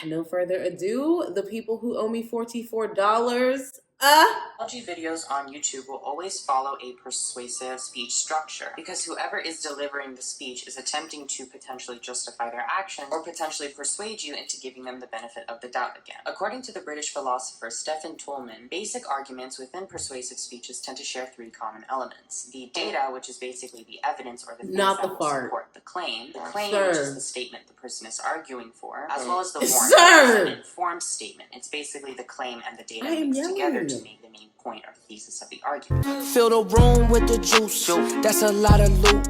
No further ado, the people who owe me $44. Apology videos on YouTube will always follow a persuasive speech structure because whoever is delivering the speech is attempting to potentially justify their actions or potentially persuade you into giving them the benefit of the doubt again. According to the British philosopher Toulmin, basic arguments within persuasive speeches tend to share three common elements. The data, which is basically the evidence or the things that will support the claim. The claim, which is the statement the person is arguing for, as well as the warrant, which is an informed statement. It's basically the claim and the data mixed together to make the main point or thesis of the argument. Fill the room with the juice. That's a lot of loot.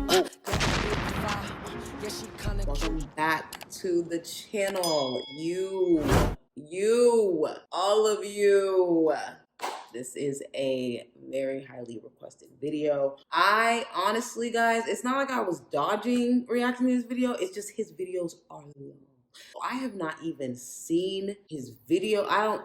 Welcome back to the channel. All of you. This is a very highly requested video. I honestly, guys, it's not like I was dodging reacting to this video. It's just his videos are long. I have not even seen his video. I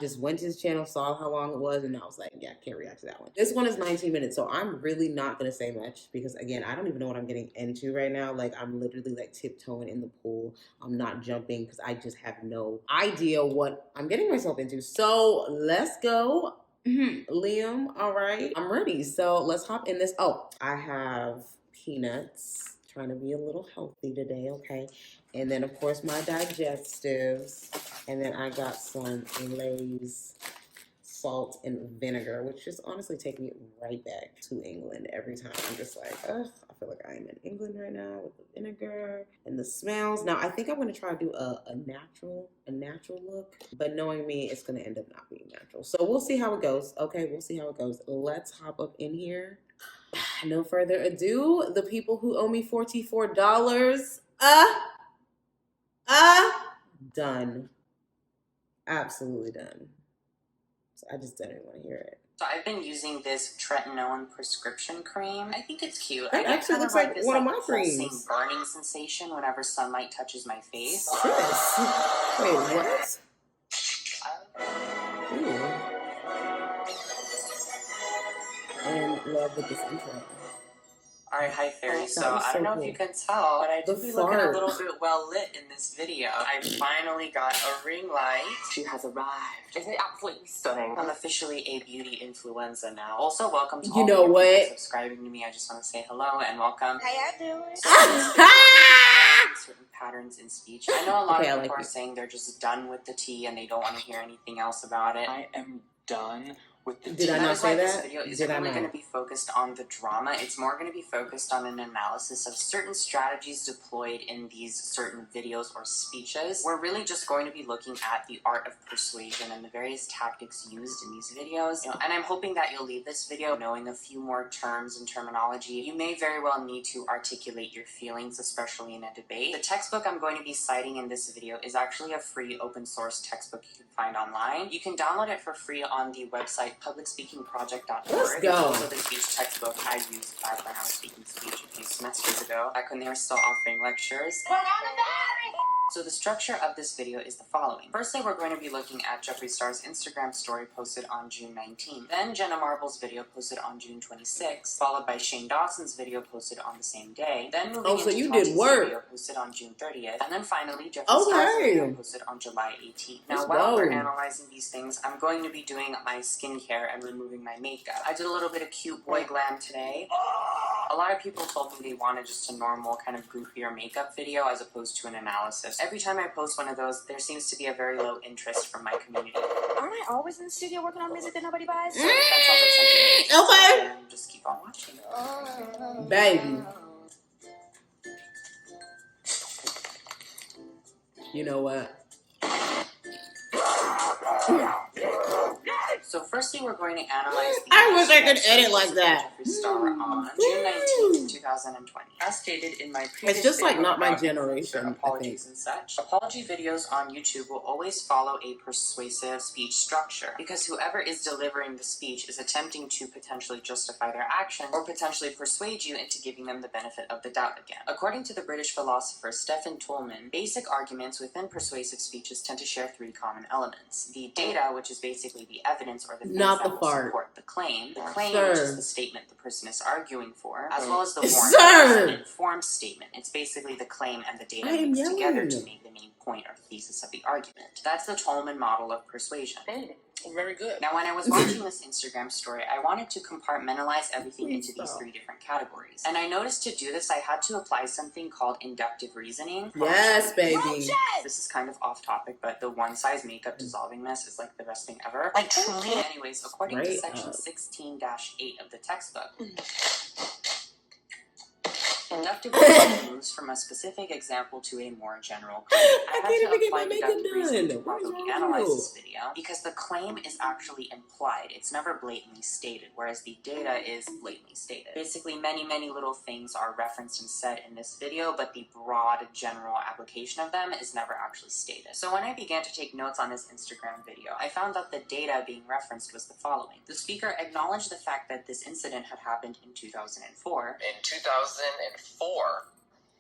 just went to his channel, saw how long it was, and I was like, yeah, I can't react to that one. This one is 19 minutes, so I'm really not gonna say much because, again, I don't even know what I'm getting into right now. Like, I'm literally like tiptoeing in the pool. I'm not jumping because I just have no idea what I'm getting myself into. So let's go. Liam, all right, I'm ready. So let's hop in this. Oh, I have peanuts. Trying to be a little healthy today, okay? And then, of course, my digestives. And then I got some Lay's salt and vinegar, which just honestly take me right back to England every time. I'm just like, ugh, I feel like I am in England right now with the vinegar and the smells. Now, I think I'm going to try to do a natural look, but knowing me, it's going to end up not being natural. So we'll see how it goes, okay? We'll see how it goes. Let's hop up in here. No further ado, the people who owe me $44. Done. Absolutely done. So I just didn't want to hear it. So I've been using this tretinoin prescription cream. I think it's cute. It actually looks like one of my creams. Burning sensation whenever sunlight touches my face. Yes. Wait, what? Ooh. And love with this intro. Alright, hi fairies. So I don't know if you can tell, but I do be looking a little bit well lit in this video. I finally got a ring light. She has arrived. Isn't it absolutely stunning? I'm officially a beauty influencer now. Also, welcome to all the people subscribing to me. I just want to say hello and welcome. How y'all doing? So certain patterns in speech. I know a lot of people are saying they're just done with the tea and they don't want to hear anything else about it. I am done with the Did I not say that? This video isn't really going to be focused on the drama. It's more going to be focused on an analysis of certain strategies deployed in these certain videos or speeches. We're really just going to be looking at the art of persuasion and the various tactics used in these videos. And I'm hoping that you'll leave this video knowing a few more terms and terminology. You may very well need to articulate your feelings, especially in a debate. The textbook I'm going to be citing in this video is actually a free open source textbook you can find online. You can download it for free on the website publicspeakingproject.org. Let's go. Also the speech textbook I used back when I was speaking speech a few semesters ago, back when they were still offering lectures. So the structure of this video is the following. Firstly, we're going to be looking at Jeffree Star's Instagram story posted on June 19th. Then Jenna Marble's video posted on June 26th, followed by Shane Dawson's video posted on the same day. Then moving into Tati's video posted on June 30th. And then finally, Jeffree Star's video posted on July 18th. Now, while we're analyzing these things, I'm going to be doing my skincare and removing my makeup. I did a little bit of cute boy glam today. A lot of people told me they wanted just a normal kind of goofier makeup video as opposed to an analysis. Every time I post one of those, there seems to be a very low interest from my community. Aren't I always in the studio working on music that nobody buys? So that sounds like something interesting. And just keep on watching. Baby. You know what? So firstly, we're going to analyze the I wish I could edit like that. Jeffree Star on June 19th, 2020. As stated in my previous it's just like video not my generation. Apologies and such. Apology videos on YouTube will always follow a persuasive speech structure because whoever is delivering the speech is attempting to potentially justify their actions or potentially persuade you into giving them the benefit of the doubt again. According to the British philosopher Toulmin, basic arguments within persuasive speeches tend to share three common elements. The data, which is basically the evidence or the things that will support the claim. The claim, which is the statement the person is arguing for, as well as the warrant, which is an informed statement. It's basically the claim and the data mixed together to make the main point point or thesis of the argument. That's the Toulmin model of persuasion. Very good. Now, when I was watching this Instagram story, I wanted to compartmentalize everything into these three different categories. And I noticed to do this, I had to apply something called inductive reasoning. Yes, baby. This is kind of off topic, but the one-size makeup dissolving mess is like the best thing ever. Like, truly? Anyways, according to section 16-8 of the textbook, inductive reasoning moves from a specific example to a more general claim. I can't even get my makeup done. To properly analyze this video because the claim is actually implied. It's never blatantly stated, whereas the data is blatantly stated. Basically, many little things are referenced and said in this video, but the broad general application of them is never actually stated. So when I began to take notes on this Instagram video, I found that the data being referenced was the following. The speaker acknowledged the fact that this incident had happened in 2004. In 2004.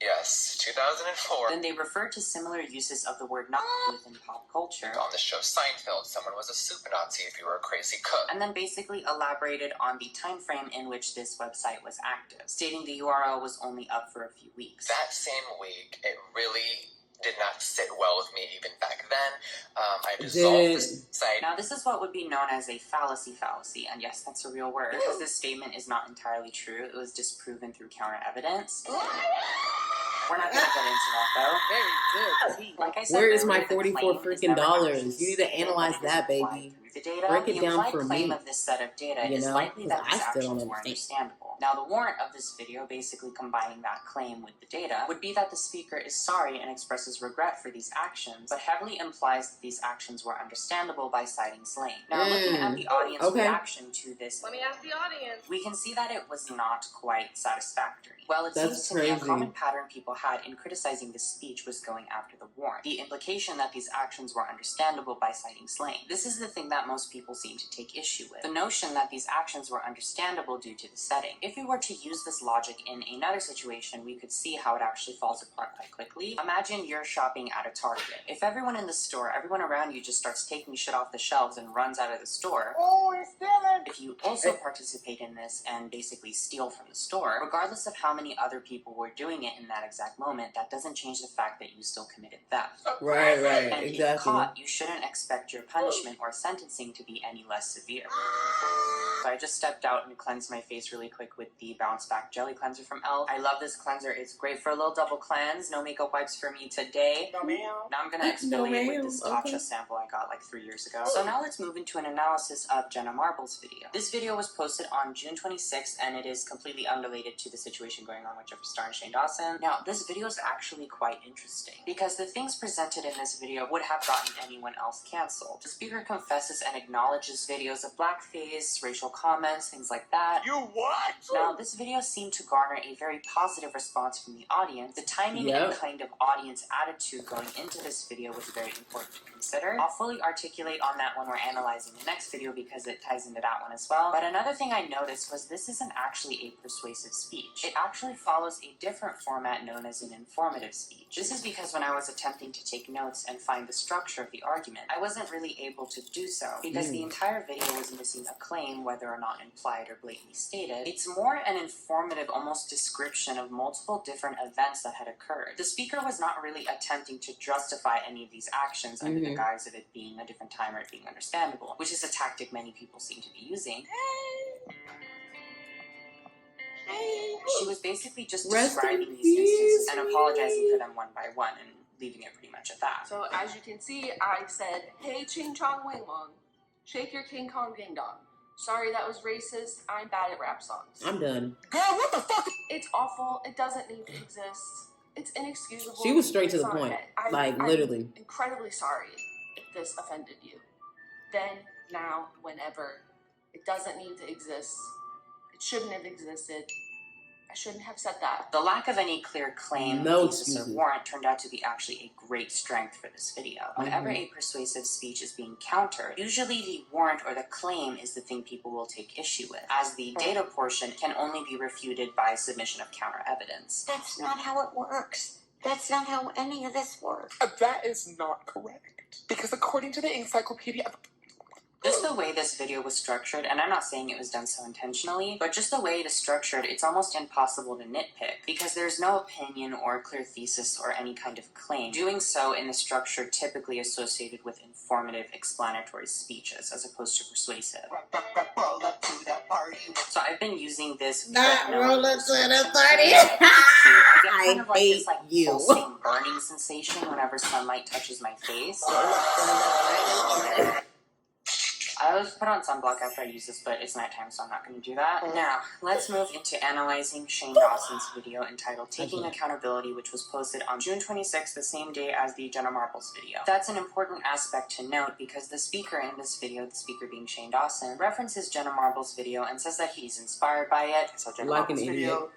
Yes, 2004. Then they referred to similar uses of the word Nazi within pop culture. On the show Seinfeld, someone was a super Nazi if you were a crazy cook. And then basically elaborated on the time frame in which this website was active, stating the URL was only up for a few weeks. That same week, it really did not sit well with me even back then. I dissolved this site. Now, this is what would be known as a fallacy, and yes, that's a real word, because this statement is not entirely true. It was disproven through counter evidence. We're not going to get into that, though. Very good. Like I said, Where is my 44 freaking dollars? You need to analyze that, baby. The data, Break it down the for claim me. of this set of data You is know, likely that these I still don't actions were understand. understandable. Now, the warrant of this video, basically combining that claim with the data, would be that the speaker is sorry and expresses regret for these actions, but heavily implies that these actions were understandable by citing slang. Now, looking at the audience reaction to this, Let me ask the audience. we can see that it was not quite satisfactory. Well, it That's seems to me a crazy. common pattern people had in criticizing this speech was going after the warrant. The implication that these actions were understandable by citing slang. This is the thing that most people seem to take issue with. The notion that these actions were understandable due to the setting. If we were to use this logic in another situation, we could see how it actually falls apart quite quickly. Imagine you're shopping at a Target. If everyone in the store, everyone around you just starts taking shit off the shelves and runs out of the store, if you also participate in this and basically steal from the store, regardless of how many other people were doing it in that exact moment, that doesn't change the fact that you still committed theft. Right, And exactly. if caught, you shouldn't expect your punishment or sentencing to be any less severe. So I just stepped out and cleansed my face really quick with the Bounce Back Jelly Cleanser from e.l.f. I love this cleanser. It's great for a little double cleanse. No makeup wipes for me today. No, ma'am. Now I'm going to exfoliate with this Tatcha sample I got like 3 years ago. So now let's move into an analysis of Jenna Marble's video. This video was posted on June 26th, and it is completely unrelated to the situation going on with Jeffree Star and Shane Dawson. Now, this video is actually quite interesting, because the things presented in this video would have gotten anyone else canceled. The speaker confesses and acknowledges videos of blackface, racial comments, things like that. You what? Now, this video seemed to garner a very positive response from the audience. The timing and kind of audience attitude going into this video was very important to consider. I'll fully articulate on that when we're analyzing the next video because it ties into that one as well. But another thing I noticed was this isn't actually a persuasive speech. It actually follows a different format known as an informative speech. This is because when I was attempting to take notes and find the structure of the argument, I wasn't really able to do so because the entire video was missing a claim, whether or not implied or blatantly stated. It's more an informative, almost description of multiple different events that had occurred. The speaker was not really attempting to justify any of these actions under the guise of it being a different time or it being understandable, which is a tactic many people seem to be using. She was basically just describing these instances and apologizing for them one by one and leaving it pretty much at that. So as you can see, I said, "Hey, Ching Chong Wing Wong, shake your King Kong Ding Dong. Sorry that was racist. I'm bad at rap songs." I'm done. Girl, what the fuck? It's awful. It doesn't need to exist. It's inexcusable. She was straight to the It's not point. okay. Like, literally. I'm incredibly sorry if this offended you. Then, now, whenever. It doesn't need to exist. It shouldn't have existed. I shouldn't have said that. The lack of any clear claim, No thesis, or excuses. warrant turned out to be actually a great strength for this video. Whenever a persuasive speech is being countered, usually the warrant or the claim is the thing people will take issue with, as the data portion can only be refuted by submission of counter evidence. That's not how it works. That's not how any of this works. That is not correct. Because according to the Encyclopedia of Just the way this video was structured, and I'm not saying it was done so intentionally, but just the way it is structured, it's almost impossible to nitpick, because there's no opinion or clear thesis or any kind of claim. Doing so in the structure typically associated with informative, explanatory speeches, as opposed to persuasive. So I've been using this roll up to the party. I hate this, you. Pulsing burning sensation whenever sunlight touches my face. I always put on sunblock after I use this, but it's nighttime, so I'm not going to do that. Now, let's move into analyzing Shane Dawson's video entitled Taking Accountability, which was posted on June 26th, the same day as the Jenna Marbles video. That's an important aspect to note because the speaker in this video, the speaker being Shane Dawson, references Jenna Marbles' video and says that he's inspired by it. So Jenna Marbles' video.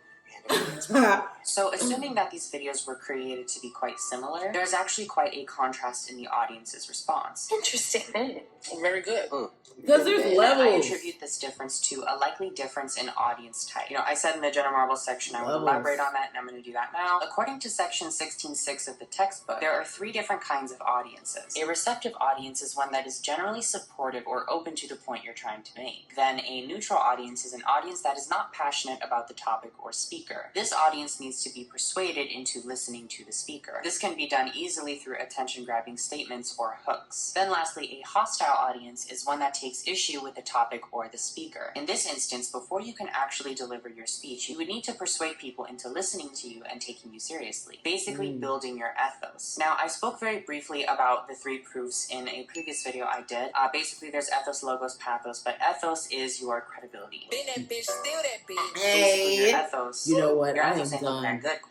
So, assuming that these videos were created to be quite similar, there's actually quite a contrast in the audience's response. Interesting. Very good. Because there's levels. I attribute this difference to a likely difference in audience type. You know, I said in the Jenna Marbles section I would elaborate on that, and I'm going to do that now. According to section 16.6 of the textbook, there are 3 different kinds of audiences. A receptive audience is one that is generally supportive or open to the point you're trying to make. Then a neutral audience is an audience that is not passionate about the topic or speaker. This audience needs to be persuaded into listening to the speaker. This can be done easily through attention-grabbing statements or hooks. Then lastly, a hostile audience is one that takes issue with the topic or the speaker. In this instance, before you can actually deliver your speech, you would need to persuade people into listening to you and taking you seriously, basically building your ethos. Now, I spoke very briefly about the 3 proofs in a previous video I did. Basically, there's ethos, logos, pathos, but ethos is your credibility. Been that bitch, still that bitch. Basically, your ethos. You know what? Your I ethos am ain't looking done. that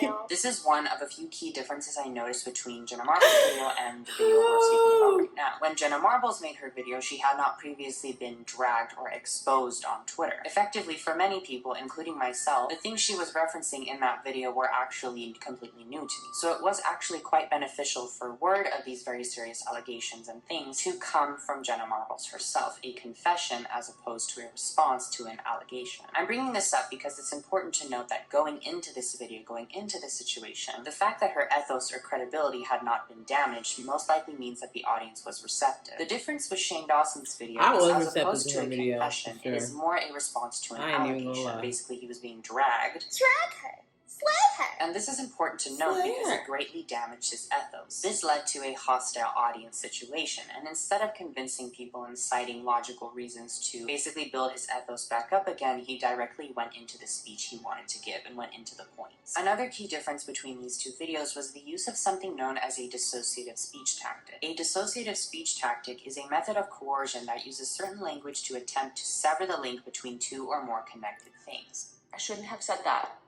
good. This is one of a few key differences I noticed between Jenna Marbles' video and the video we're speaking about right now. When Jenna Marbles made her video, she had not previously been dragged or exposed on Twitter. Effectively, for many people, including myself, the things she was referencing in that video were actually completely new to me. So it was actually quite beneficial for word of these very serious allegations and things to come from Jenna Marbles herself, a confession as opposed to a response to an allegation. I'm bringing this up because it's important to note that going into this video, going into this situation, the fact that her ethos or credibility had not been damaged most likely means that the audience was receptive. The difference with Shane Dawson's video is as opposed to a confession, it is more a response to an allegation. Basically, he was being dragged. Drag her. Slay her. And this is important to note because it greatly damaged his ethos. This led to a hostile audience situation, and instead of convincing people and citing logical reasons to basically build his ethos back up again, he directly went into the speech he wanted to give and went into the points. Another key difference between these 2 videos was the use of something known as a dissociative speech tactic. A dissociative speech tactic is a method of coercion that uses certain language to attempt to sever the link between 2 or more connected things. I shouldn't have said that.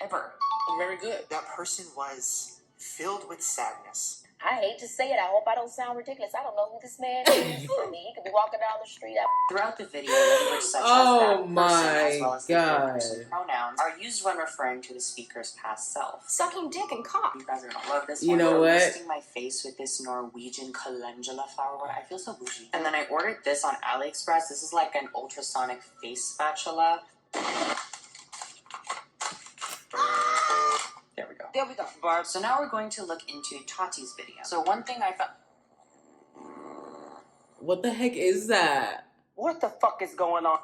Ever. Very good. That person was filled with sadness. I hate to say it. I hope I don't sound ridiculous. I don't know who this man is. I mean, he could be walking down the street. Throughout the video, language such as that person, as well as the third-person pronouns, are used when referring to the speaker's past self. Sucking dick and cock. You guys are gonna love this You one. know I'm what? roasting my face with this Norwegian calendula flower. I feel so bougie. And then I ordered this on AliExpress. This is like an ultrasonic face spatula. There we go. Barb. So now we're going to look into Tati's video. So one thing I found... What the heck is that? What the fuck is going on?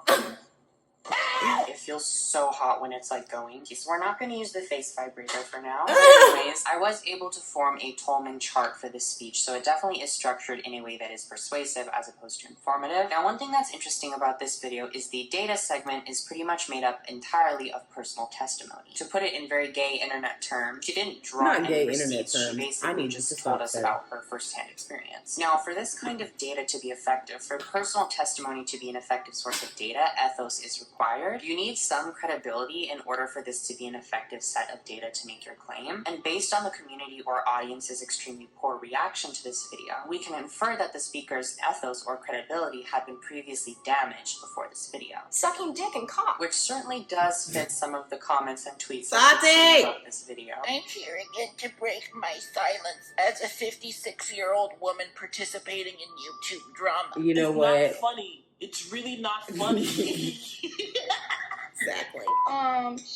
It feels so hot when it's like going. So we're not going to use the face vibrator for now. Anyways, I was able to form a Toulmin chart for this speech, so it definitely is structured in a way that is persuasive as opposed to informative. Now, one thing that's interesting about this video is the data segment is pretty much made up entirely of personal testimony. To put it in very gay internet terms, she didn't draw any receipts. She basically just told us about her first-hand experience. Now, for this kind of data to be effective, for personal testimony to be an effective source of data, ethos is required. You need some credibility in order for this to be an effective set of data to make your claim. And based on the community or audience's extremely poor reaction to this video, we can infer that the speaker's ethos or credibility had been previously damaged before this video. Sucking dick and cock. Which certainly does fit some of the comments and tweets Tati! about this video. I'm here again to break my silence as a 56-year-old woman participating in YouTube drama. You know what? It's not funny. It's really not funny. Exactly.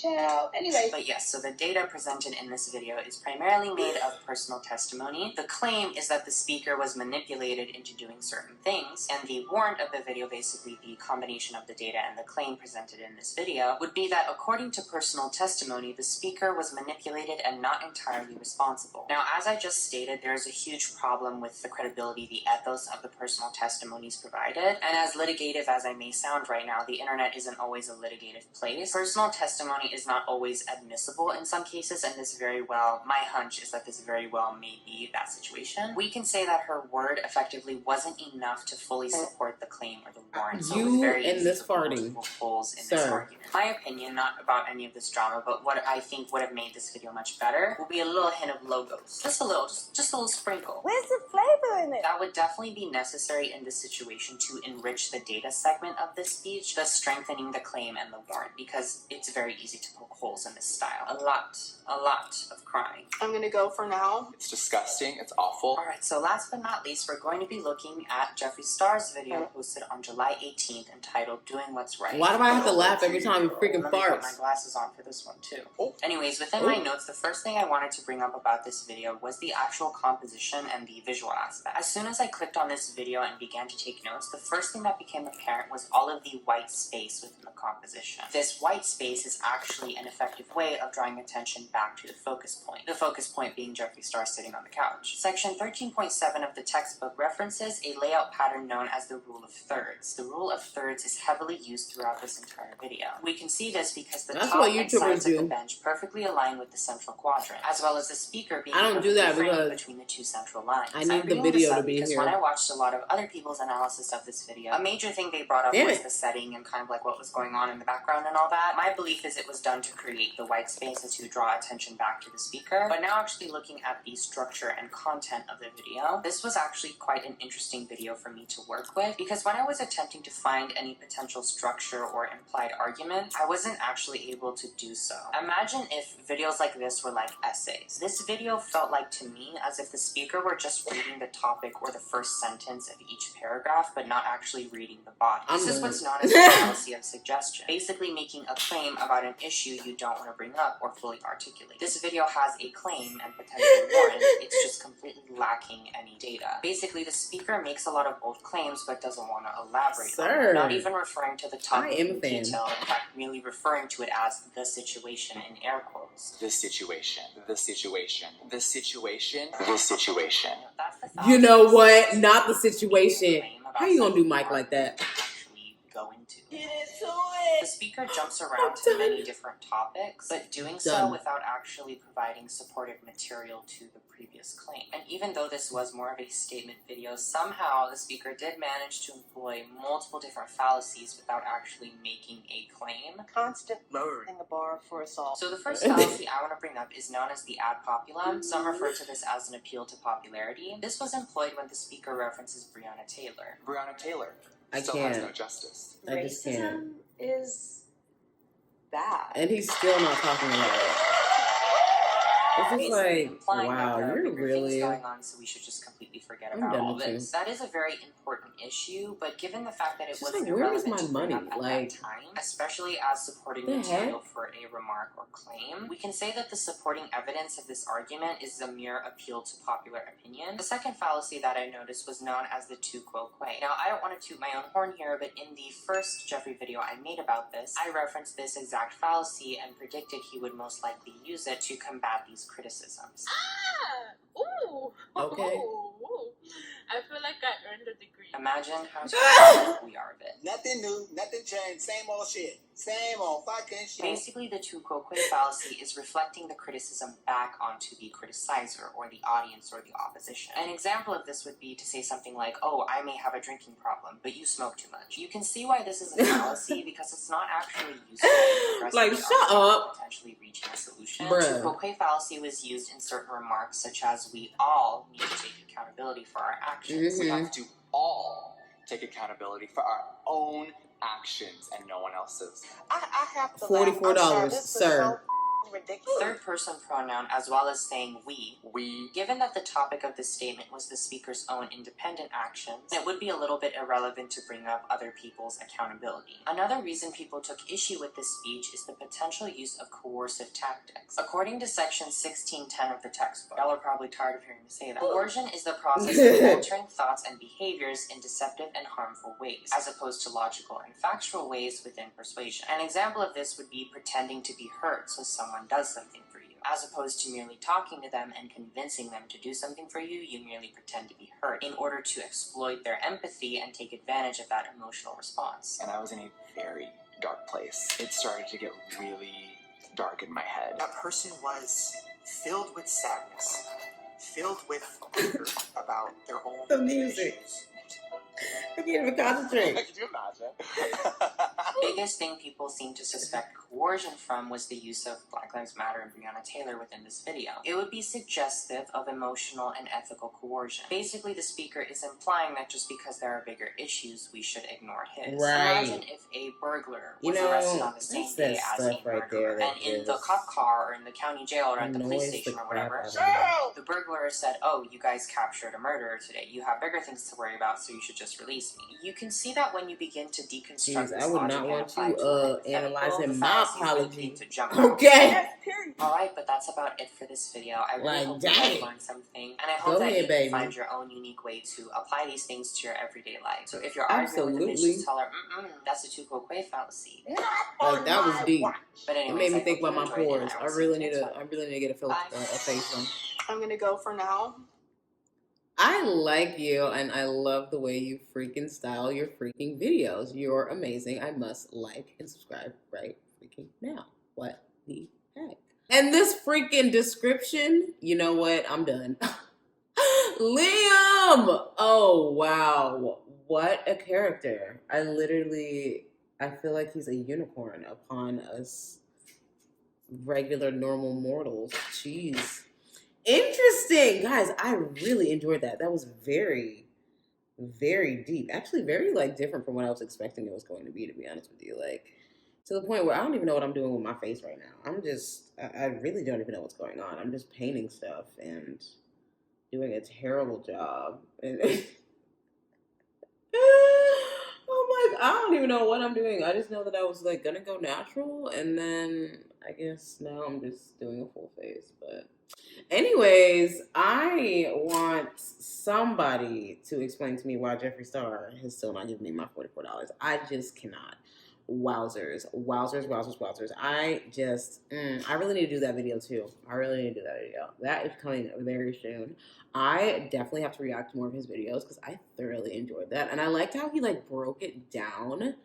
Child. Anyway. But yes, so the data presented in this video is primarily made of personal testimony. The claim is that the speaker was manipulated into doing certain things, and the warrant of the video, basically the combination of the data and the claim presented in this video, would be that according to personal testimony, the speaker was manipulated and not entirely responsible. Now, as I just stated, there is a huge problem with the credibility, the ethos of the personal testimonies provided, and as litigative as I may sound right now, the internet isn't always a litigative place. Personal testimony is not always admissible in some cases, and this very well, my hunch is that this very well may be that situation. We can say that her word effectively wasn't enough to fully support the claim or the warrant, so it was very easy to put multiple holes in this argument. My opinion, not about any of this drama, but what I think would have made this video much better will be a little hint of logos. Just a little sprinkle. Where's the flavor in it? That would definitely be necessary in this situation to enrich the data segment of this speech, thus strengthening the claim and the warrant, because it's very easy to poke holes in this style. A lot of crying. I'm gonna go for now. It's disgusting. It's awful. Alright, so last but not least, we're going to be looking at Jeffree Star's video posted on July 18th entitled Doing What's Right. Why do I have to laugh every time you freaking Let me put farts? my glasses on for this one too. Anyways, within my notes, the first thing I wanted to bring up about this video was the actual composition and the visual aspect. As soon as I clicked on this video and began to take notes, the first thing that became apparent was all of the white space within the composition. This white space is actually an effective way of drawing attention back to the focus point. The focus point being Jeffree Star sitting on the couch. Section 13.7 of the textbook references a layout pattern known as the rule of thirds. The rule of thirds is heavily used throughout this entire video. We can see this because the top and sides of the bench perfectly align with the central quadrant, as well as the speaker being framed between the two central lines. I need the video to be because here. when I watched a lot of other people's analysis of this video, a major thing they brought up was the setting and kind of like what was going on in the background and all that. My belief is it was done to create the white space and to draw attention back to the speaker. But now actually looking at the structure and content of the video, this was actually quite an interesting video for me to work with, because when I was attempting to find any potential structure or implied argument, I wasn't actually able to do so. Imagine if videos like this were like essays. This video felt like to me as if the speaker were just reading the topic or the first sentence of each paragraph, but not actually reading the body. This is what's known as the fallacy of suggestion, basically making a claim about an issue you don't want to bring up or fully articulate. This video has a claim and potential warrant, it's just completely lacking any data. Basically, the speaker makes a lot of bold claims but doesn't want to elaborate on it, not even referring to the topic in detail, in fact, merely referring to it as the situation in air quotes. The situation. The situation. The situation. The situation. That's the You know what? Not the situation. How you gonna do Mike like that? Actually go into. The speaker jumps around to many different topics, but doing so without actually providing supportive material to the previous claim. And even though this was more of a statement video, somehow the speaker did manage to employ multiple different fallacies without actually making a claim. Constant lowering the bar for us all. So the first fallacy I want to bring up is known as the ad populum. Some refer to this as an appeal to popularity. This was employed when the speaker references Breonna Taylor. Breonna Taylor I still can't. has no justice. I just can't. Racism is bad. And he's still not talking about it. It's just like, wow, you're really... going on, so we should just completely forget about all this. That is a very important issue, but given the fact that it was irrelevant to bring up at that time, especially as supporting material for a remark or claim, we can say that the supporting evidence of this argument is a mere appeal to popular opinion. The second fallacy that I noticed was known as the tu quo que. Now, I don't want to toot my own horn here, but in the first Jeffree video I made about this, I referenced this exact fallacy and predicted he would most likely use it to combat these criticisms. Ooh. Okay. Ooh. I feel like I earned a degree. Imagine how surprised we are of it. Nothing new, nothing changed, same old shit. Same old fucking shit. Basically, the tu quo que fallacy is reflecting the criticism back onto the criticizer or the audience or the opposition. An example of this would be to say something like, oh, I may have a drinking problem, but you smoke too much. You can see why this is a fallacy because it's not actually useful in like, shut up. Potentially reaching a solution. The tu quo que fallacy was used in certain remarks, such as we all need to take accountability for our actions. We have to all take accountability for our own actions and no one else's. I have to $44, sir. Ridiculous. Third person pronoun as well as saying we. We. Given that the topic of this statement was the speaker's own independent actions, it would be a little bit irrelevant to bring up other people's accountability. Another reason people took issue with this speech is the potential use of coercive tactics. According to section 1610 of the textbook, y'all are probably tired of hearing me say that. Coercion is the process of altering thoughts and behaviors in deceptive and harmful ways, as opposed to logical and factual ways within persuasion. An example of this would be pretending to be hurt so someone does something for you. As opposed to merely talking to them and convincing them to do something for you, you merely pretend to be hurt in order to exploit their empathy and take advantage of that emotional response. And I was in a very dark place. It started to get really dark in my head. That person was filled with sadness, filled with anger about their own The music. issues. I can't even concentrate. Could you imagine? Biggest thing people seem to suspect coercion from was the use of Black Lives Matter and Breonna Taylor within this video. It would be suggestive of emotional and ethical coercion. Basically, the speaker is implying that just because there are bigger issues, we should ignore his. Right. Imagine if a burglar You was know, arrested on the same that's day that as a stuff right murderer, there that and in the just cop car or in the county jail or at the police annoys station the or whatever, crap out of me. the burglar said, "Oh, you guys captured a murderer today. You have bigger things to worry about, so you should just release me." You can see that when you begin to deconstruct Jeez, this I would logic not and want apply you it to hypothetical, analyzing the my fallacies really apology. begin to jump out. Okay. Alright, but that's about it for this video. I really Like, hope you guys dang. learned something, and I hope Go that ahead, you baby. can find your own unique way to apply these things to your everyday life. So if you're arguing with a bitch, Absolutely. just tell her, that's a two-quote fallacy. Like, that was deep. But It anyways, made me I think hope about you my enjoyed it, and pores. I I will see you really next need one. to get a face one. I'm gonna go for now. I like you, and I love the way you freaking style your freaking videos. You're amazing. I must like and subscribe right freaking now. What the heck? And this freaking description, you know what? I'm done. Liam! Oh, wow. What a character. I feel like he's a unicorn upon us regular, normal mortals. Jeez. Interesting. Guys, I really enjoyed that. That was very, very deep. Actually, very, different from what I was expecting it was going to be honest with you. To the point where I don't even know what I'm doing with my face right now. I really don't even know what's going on. I'm just painting stuff and doing a terrible job. And oh my, I don't even know what I'm doing. I just know that I was gonna go natural, and then I guess now I'm just doing a full face. But anyways, I want somebody to explain to me why Jeffree Star has still not given me my $44. I just cannot. Wowzers. I really need to do that video too. That is coming very soon. I definitely have to react to more of his videos because I thoroughly enjoyed that. And I liked how he broke it down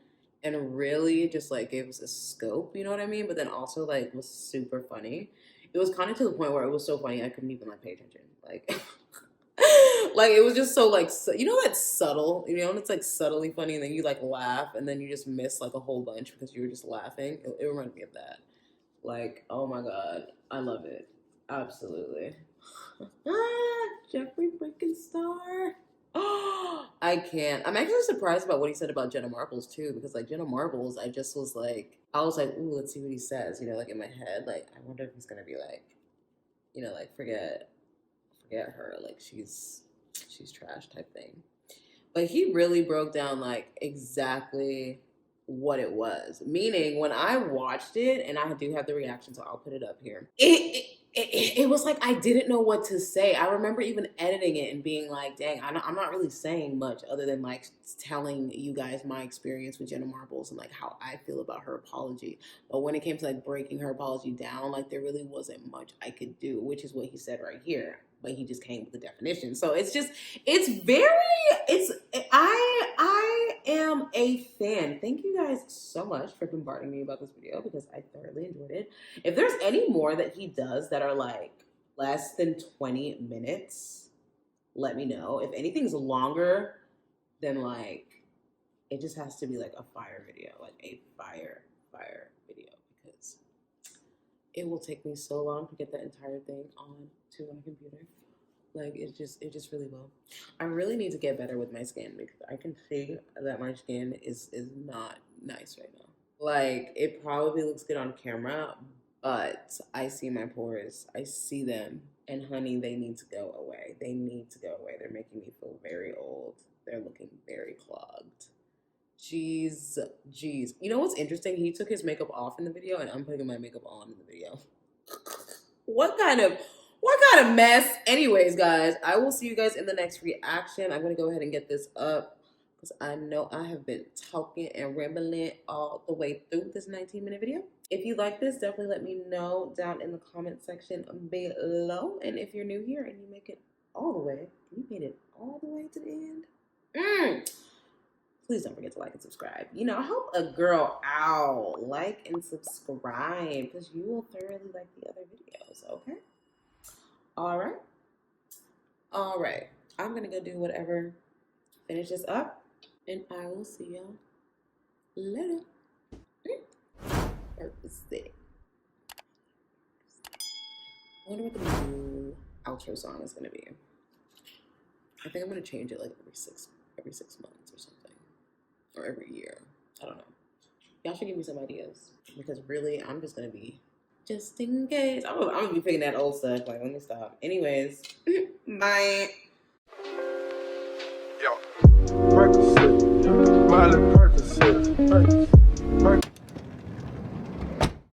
and really just gave us a scope, you know what I mean? But then also was super funny. It was kind of to the point where it was so funny I couldn't even pay attention. It was just so you know, that's subtle, you know, and it's subtly funny, and then you laugh, and then you just miss a whole bunch because you were just laughing. It reminded me of that. Oh my god, I love it, absolutely. Jeffree freaking Star. I can't. I'm actually surprised about what he said about Jenna Marbles too, because Jenna Marbles, I just was ooh, let's see what he says, you know, in my head, I wonder if he's gonna be you know, forget her, she's trash type thing. But he really broke down exactly what it was. Meaning when I watched it, and I do have the reaction, so I'll put it up here. It was I didn't know what to say. I remember even editing it and being dang, I'm not really saying much other than telling you guys my experience with Jenna Marbles and how I feel about her apology. But when it came to breaking her apology down, there really wasn't much I could do, which is what he said right here. But he just came with the definition. So I am a fan. Thank you guys so much for bombarding me about this video because I thoroughly enjoyed it. If there's any more that he does that are less than 20 minutes, let me know. If anything's longer than it just has to be a fire video, a fire video, because it will take me so long to get that entire thing on to my computer. It just really will. I really need to get better with my skin because I can see that my skin is not nice right now. It probably looks good on camera, But I see my pores. I see them. And honey, they need to go away. They need to go away. They're making me feel very old. They're looking very clogged. Jeez. You know what's interesting? He took his makeup off in the video, and I'm putting my makeup on in the video. What kind of mess? Anyways, guys, I will see you guys in the next reaction. I'm going to go ahead and get this up because I know I have been talking and rambling all the way through this 19-minute video. If you like this, definitely let me know down in the comment section below. And if you're new here and you make it all the way, you made it all the way to the end, please don't forget to like and subscribe. You know, help a girl out. Like and subscribe because you will thoroughly like the other videos, okay? All right. I'm going to go do whatever. Finish this up. And I will see y'all later. Percocet. I wonder what the new outro song is going to be. I think I'm going to change it like every six months or something. Or every year. I don't know. Y'all should give me some ideas. Because really, I'm just going to be, just in case. I'm going to be picking that old stuff. Like, let me stop. Anyways. Bye. Yo. Percocet. Miley Percocet.